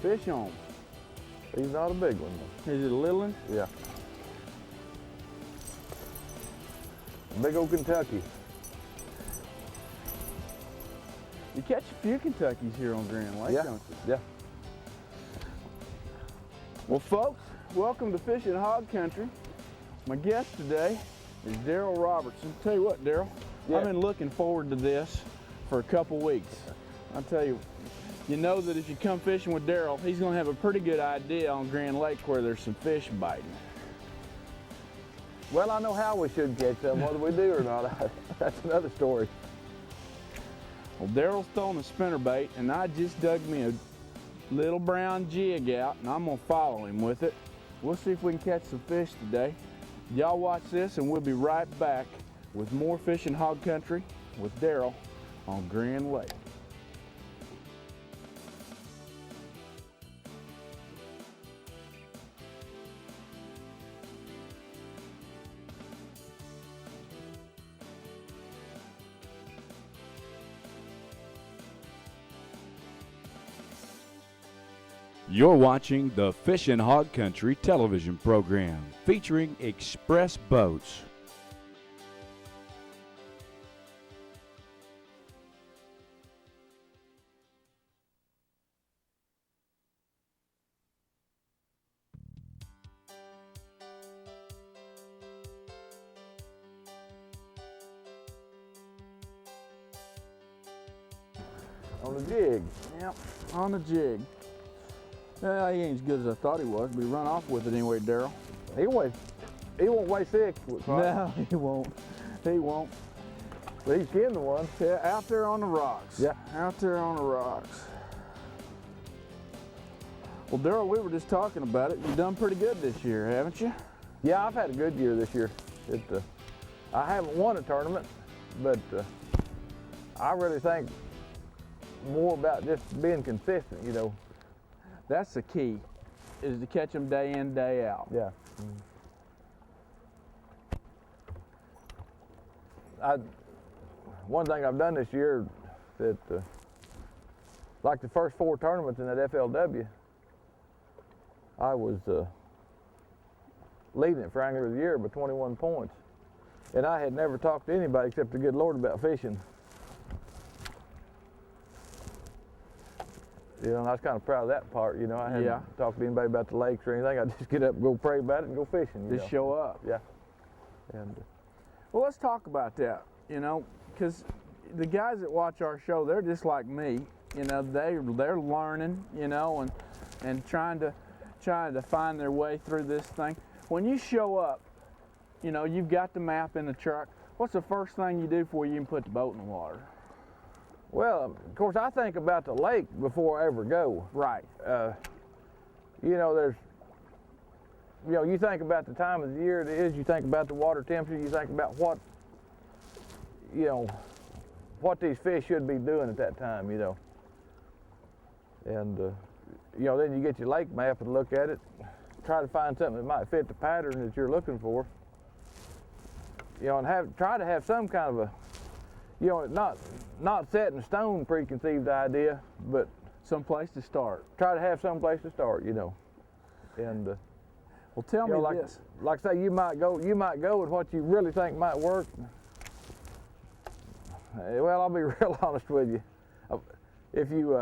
Fish on. He's not a big one though. Is it a little one? Yeah. Big old Kentucky. You catch a few Kentuckys here on Grand Lake, Yeah. don't you? Yeah. Well, folks, welcome to Fishing Hog Country. My guest today is Darrel Robertson. Tell you what, Darrel, Yeah. I've been looking forward to this for a couple weeks. I'll tell you, you know that if you come fishing with Darrel, he's going to have a pretty good idea on Grand Lake where there's some fish biting. Well, I know how we should catch them, whether we do or not. That's another story. Well, Darrel's throwing a spinnerbait, and I just dug me a little brown jig out, and I'm going to follow him with it. We'll see if we can catch some fish today. Y'all watch this, and we'll be right back with more Fishing Hog Country with Darrel on Grand Lake. You're watching the Fishing Hog Country television program featuring express boats. On the jig. Yep, on the jig. Well, he ain't as good as I thought he was, but he run off with it anyway, Darrel. He won't weigh 6. No, he won't. He won't. But he's skinned the one. Yeah, out there on the rocks. Yeah. Out there on the rocks. Well, Darrel, we were just talking about it. You've done pretty good this year, haven't you? Yeah, I've had a good year this year. I haven't won a tournament, but I really think more about just being consistent, you know. That's the key, is to catch them day in, day out. Yeah. One thing I've done this year that, like the first 4 tournaments in that FLW, I was leading it for Angler of the Year by 21 points. And I had never talked to anybody except the good Lord about fishing. You know, and I was kind of proud of that part, you know. I hadn't talked to anybody about the lakes or anything. I just get up and go pray about it and go fishing. Just show up. Yeah. And well, let's talk about that, you know, because the guys that watch our show, they're just like me. You know, they're learning, you know, and trying to find their way through this thing. When you show up, you know, you've got the map in the truck. What's the first thing you do before you can put the boat in the water? well, of course, I think about the lake before I ever go. Right. You know, you think about the time of the year it is, you think about the water temperature, you think about what these fish should be doing at that time, you know. And, then you get your lake map and look at it, try to find something that might fit the pattern that you're looking for. You know, and try to have some kind of a, not set in stone preconceived idea, but some place to start. Try to have some place to start, you know. And well, tell me this. Like say you might go with what you really think might work. Well, I'll be real honest with you. If you,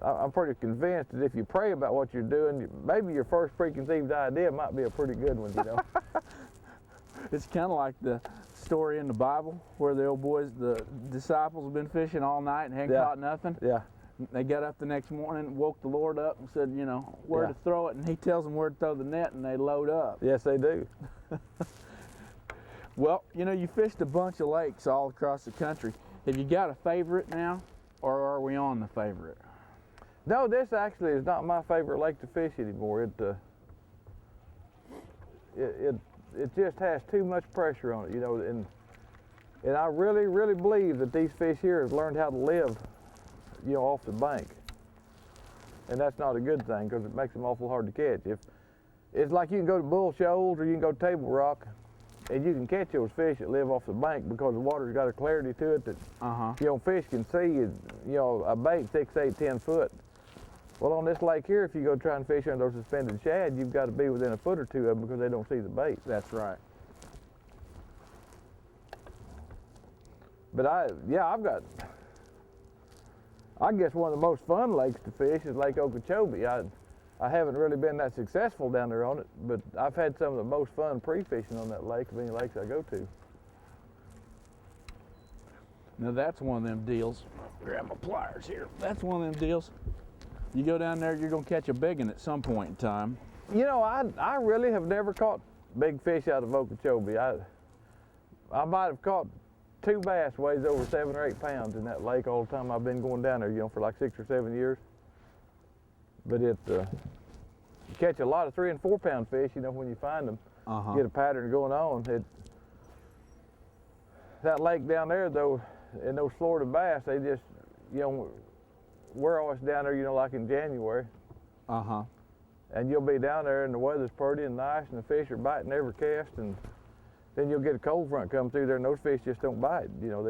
I'm pretty convinced that if you pray about what you're doing, maybe your first preconceived idea might be a pretty good one, you know. It's kind of like the story in the Bible where the disciples have been fishing all night and hadn't caught nothing. Yeah. They got up the next morning, woke the Lord up and said, where to throw it, and he tells them where to throw the net, and they load up. Yes, they do. Well, you fished a bunch of lakes all across the country. Have you got a favorite now, or are we on the favorite? No, this actually is not my favorite lake to fish anymore. It just has too much pressure on it, you know, and I really, really believe that these fish here have learned how to live, off the bank. And that's not a good thing because it makes them awful hard to catch. It's like you can go to Bull Shoals or you can go to Table Rock and you can catch those fish that live off the bank because the water's got a clarity to it that, fish can see, a bait 6, 8, 10 foot. Well, on this lake here, if you go try and fish under those suspended shad, you've got to be within a foot or two of them because they don't see the bait. That's right. But I guess one of the most fun lakes to fish is Lake Okeechobee. I haven't really been that successful down there on it, but I've had some of the most fun pre-fishing on that lake of any lakes I go to. Now that's one of them deals. Grab my pliers here. That's one of them deals. You go down there, you're gonna catch a big one at some point in time. You know, I really have never caught big fish out of Okeechobee. I might have caught 2 bass weighs over 7 or 8 pounds in that lake all the time I've been going down there, you know, for like 6 or 7 years. But you catch a lot of 3 and 4 pound fish, you know, when you find them. Get a pattern going on. That lake down there, though, and those Florida bass, they just, you know, we're always down there, you know, like in January. And you'll be down there and the weather's pretty and nice and the fish are biting every cast, and then you'll get a cold front come through there and those fish just don't bite. You know,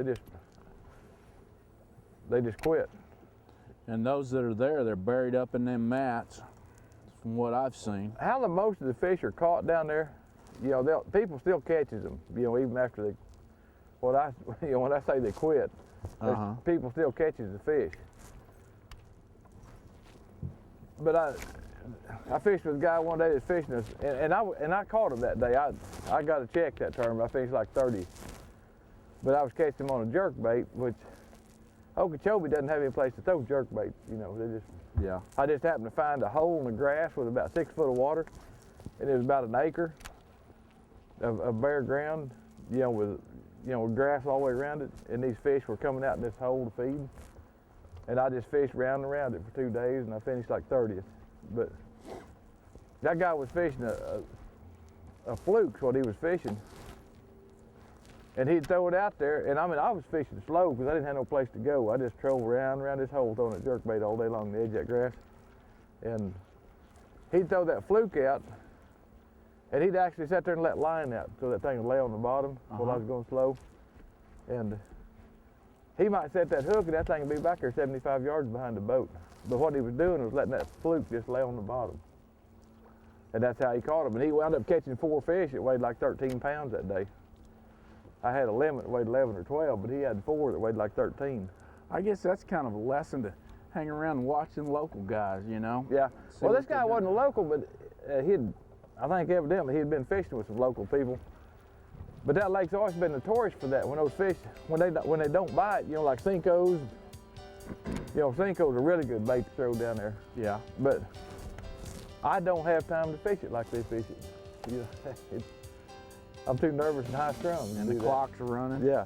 they just quit. And those that are there, they're buried up in them mats, from what I've seen. How the most of the fish are caught down there, you know, people still catches them, you know, even after they, when I say they quit, people still catches the fish. But I fished with a guy one day that's fishing us, and I caught him that day. I got to check that tournament. I fished like 30, but I was catching him on a jerk bait, which Okeechobee doesn't have any place to throw jerk bait. You know, I just happened to find a hole in the grass with about 6 foot of water, and it was about an acre of bare ground, you know, with grass all the way around it, and these fish were coming out in this hole to feed. And I just fished round and around it for 2 days, and I finished like 30th. But that guy was fishing a fluke's what he was fishing. And he'd throw it out there, and I mean, I was fishing slow because I didn't have no place to go. I just trolled around this hole throwing a jerkbait all day long on the edge of that grass. And he'd throw that fluke out, and he'd actually sit there and let line out so that thing would lay on the bottom while I was going slow. And he might set that hook and that thing would be back there 75 yards behind the boat. But what he was doing was letting that fluke just lay on the bottom. And that's how he caught him. And he wound up catching 4 fish that weighed like 13 pounds that day. I had a limit that weighed 11 or 12, but he had 4 that weighed like 13. I guess that's kind of a lesson to hang around and watch them local guys, you know? Yeah. Well, this guy wasn't a local, but I think evidently he'd been fishing with some local people. But that lake's always been notorious for that. When those fish, when they don't bite, you know, like Cincos, you know, Cincos are really good bait to throw down there. Yeah. But I don't have time to fish it like they fish it. You know, I'm too nervous and high strung. And the clocks are running. Yeah.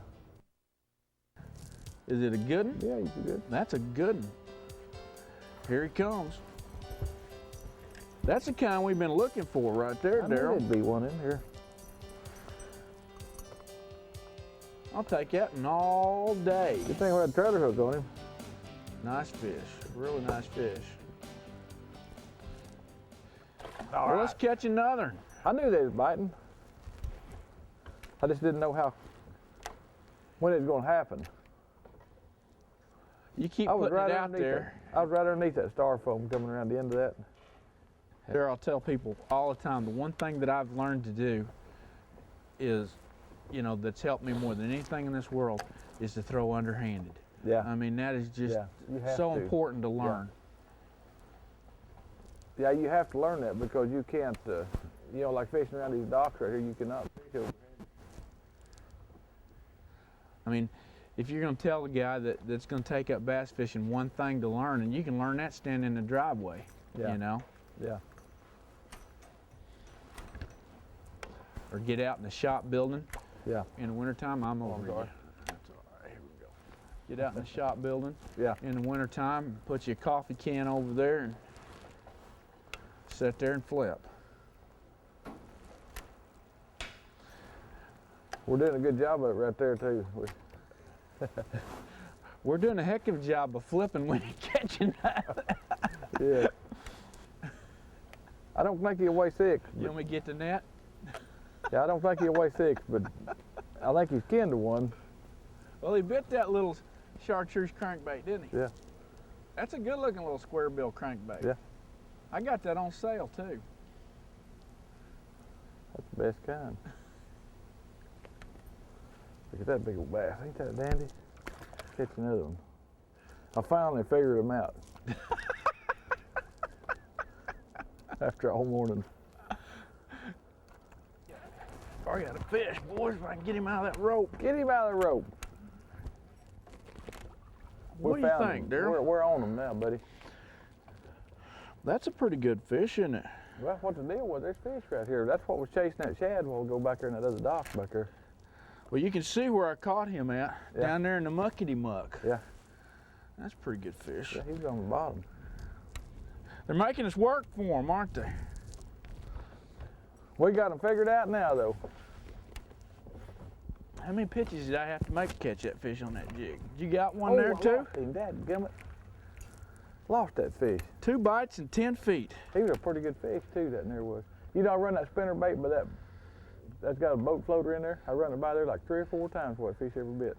Is it a good one? Yeah, he's good. That's a good one. Here he comes. That's the kind we've been looking for right there, Darrel. There'd be one in here. I'll take that one all day. Good thing we had a trailer hook on him. Nice fish, really nice fish. All well, right. Let's catch another. I knew they was biting. I just didn't know when it was going to happen. You keep putting it out there. I was right underneath that styrofoam coming around the end of that. Darrel, I'll tell people all the time, the one thing that I've learned to do is, you know, that's helped me more than anything in this world is to throw underhanded. Yeah. I mean, that is just so important to learn. Yeah, you have to learn that because you can't, you know, like fishing around these docks right here, you cannot fish over. I mean, if you're going to tell a guy that's going to take up bass fishing one thing to learn, and you can learn that standing in the driveway, you know? Yeah. Or get out in the shop building. Yeah. In the wintertime, I'm over you. That's all right, here we go. Get out in the shop building. Yeah. In the wintertime, put your coffee can over there and sit there and flip. We're doing a good job of it right there too. We're doing a heck of a job of flipping when you're catching that. Yeah. I don't think he'll weigh 6. You want me to get the net? Yeah, I don't think he'll weigh 6, but I think he's kin to one. Well, he bit that little chartreuse crankbait, didn't he? Yeah. That's a good looking little square bill crankbait. Yeah. I got that on sale too. That's the best kind. Look at that big old bass. Ain't that dandy? Catch another one. I finally figured them out. After all morning. I got a fish, boys, if I can get him out of that rope. Get him out of the rope. What do you think, Darrel? We're on them now, buddy. That's a pretty good fish, isn't it? Well, what's the deal with this fish right here? That's what was chasing that shad while we go back there in that other dock back there. Well, you can see where I caught him at, down there in the muckety muck. Yeah. That's a pretty good fish. Yeah, he's on the bottom. They're making us work for them, aren't they? We got them figured out now, though. How many pitches did I have to make to catch that fish on that jig? You got one there too? Lost him, dadgummit. Lost that fish. 2 bites and 10 feet. He was a pretty good fish too, that there was. You know, I run that spinner bait by that's got a boat floater in there. I run it by there like 3 or 4 times before that fish ever bit.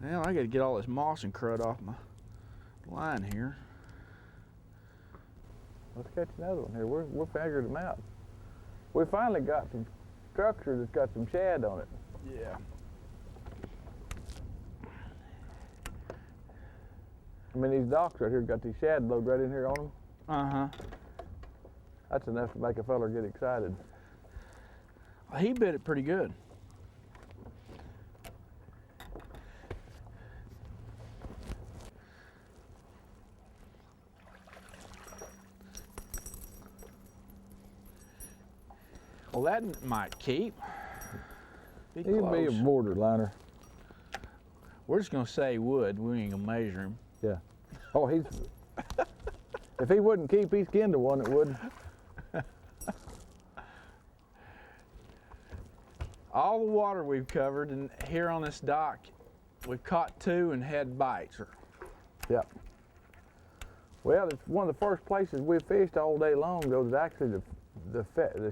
Well, I got to get all this moss and crud off my line here. Let's catch another one here. We're figuring them out. We finally got some structure that's got some shad on it. Yeah. I mean, these docks right here got these shad load right in here on them. Uh-huh. That's enough to make a feller get excited. Well, he bit it pretty good. Well, that might keep. He'd be a borderliner. We're just gonna say he would. We ain't gonna measure him. Yeah. Oh, he's. If he wouldn't keep, he skinned to one that would. All the water we've covered and here on this dock, we've caught 2 and had bites. Yeah. Well, it's one of the first places we've fished all day long. Goes actually the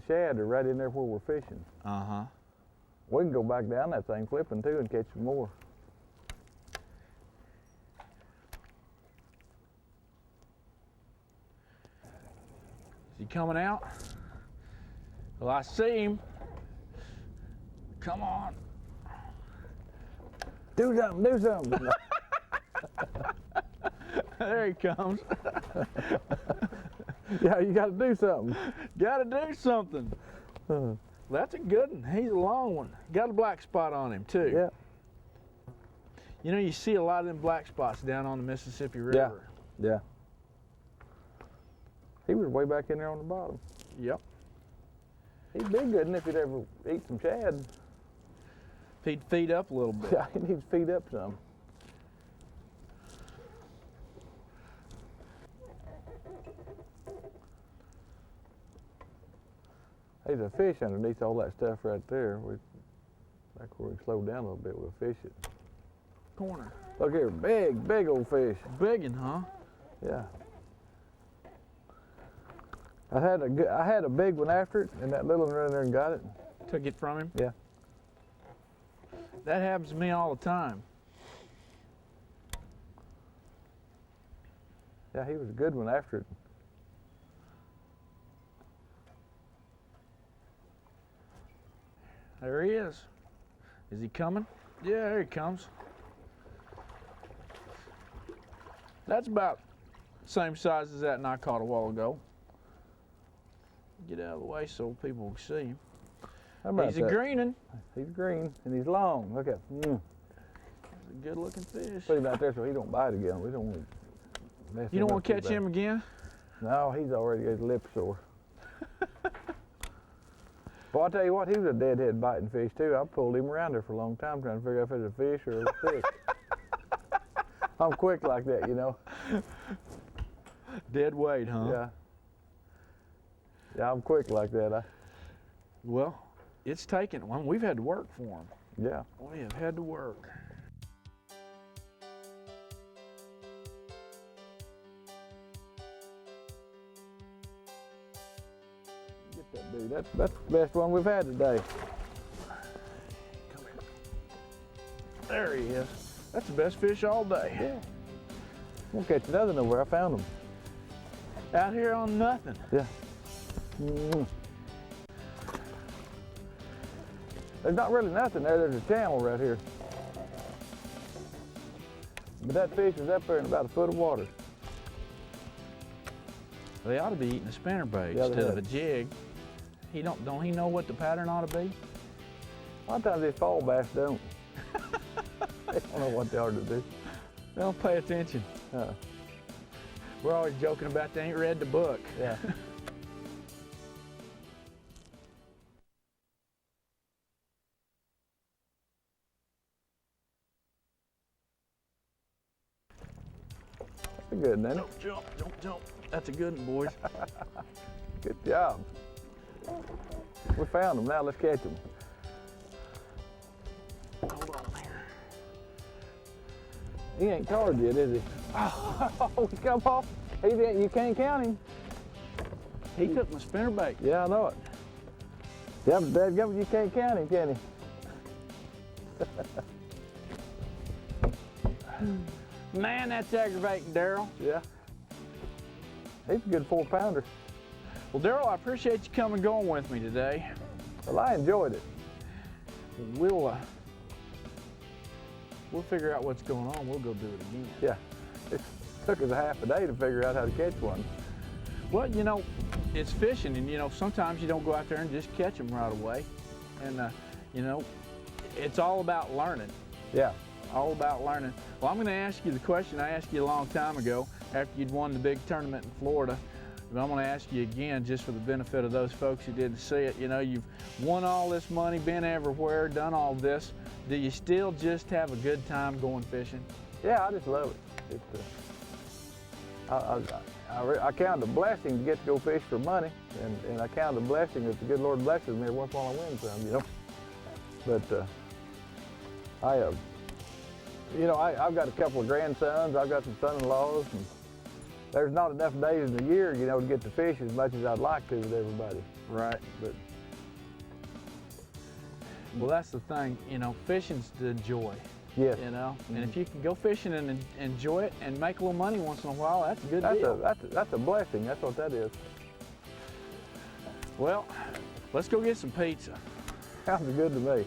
shad are right in there where we're fishing. Uh-huh. We can go back down that thing flipping too and catch some more. Is he coming out? Well, I see him. Come on. Do something, do something. There he comes. Yeah, you gotta do something. Gotta do something. That's a good one. He's a long one. Got a black spot on him too. Yeah. You know, you see a lot of them black spots down on the Mississippi River. Yeah. He was way back in there on the bottom. Yep. He'd be good if he'd ever eat some shad. If he'd feed up a little bit. Yeah, he needs to feed up some. There's a fish underneath all that stuff right there. Back where we slow down a little bit, we'll fish it. Corner. Look here, big old fish. Big one, huh? Yeah. I had a big one after it, and that little one ran there and got it. Took it from him? Yeah. That happens to me all the time. Yeah, he was a good one after it. There he is. Is he coming? Yeah, there he comes. That's about the same size as that one I caught a while ago. Get out of the way so people can see him. How about He's that? a greenin'. He's green and he's long. Look at him. He's a good looking fish. Put him out there so he don't bite again. We don't want to mess You don't him want up to too catch bad. him again? No, he's already got his lip sore. Well, I'll tell you what, he was a deadhead biting fish too. I pulled him around there for a long time trying to figure out if it was a fish or a fish. I'm quick like that, you know. Dead weight, huh? Yeah. Yeah, I'm quick like that. Well, it's taken. Well, we've had to work for him. Yeah. We have had to work. Get that dude. That's the best one we've had today. Come here. There he is. That's the best fish all day. Yeah. We'll catch another nowhere. I found them. Out here on nothing. Yeah. There's not really nothing there. There's a channel right here. But that fish is up there in about a foot of water. They ought to be eating a spinnerbait Yeah, instead of a jig. Don't he know what the pattern ought to be? A lot of times these fall bass don't. They don't know what they ought to do. They don't pay attention. We're always joking about they ain't read the book. Yeah. That's good, isn't it? Don't jump, don't jump. That's a good one, boys. Good job. We found them. Now let's catch them. Hold on there. He ain't colored yet, is he? Oh, he come off. You can't count him. He took my spinnerbait. Yeah, I know it. Yeah, but dadgummit, you can't count him, can you? Man, that's aggravating, Darrell. Yeah. He's a good 4-pounder. Well, Darrell, I appreciate you coming and going with me today. Well, I enjoyed it. We'll figure out what's going on. We'll go do it again. Yeah. It took us a half a day to figure out how to catch one. Well, you know, it's fishing, and you know, sometimes you don't go out there and just catch them right away. And you know, it's all about learning. Yeah. All about learning. Well, I'm going to ask you the question I asked you a long time ago after you'd won the big tournament in Florida. But I'm going to ask you again just for the benefit of those folks who didn't see it. You know, you've won all this money, been everywhere, done all this. Do you still just have a good time going fishing? Yeah, I just love it. I count it a blessing to get to go fish for money, and I count it a blessing that the good Lord blesses me every once in a while I win some, you know. But you know, I've got a couple of grandsons, I've got some son-in-laws, and there's not enough days in the year, you know, to get to fish as much as I'd like to with everybody. Right. But well, that's the thing, you know, fishing's the joy. yes. You know, and if you can go fishing and enjoy it and make a little money once in a while, that's a good deal. That's a blessing. That's what that is. Well, let's go get some pizza. Sounds good to me.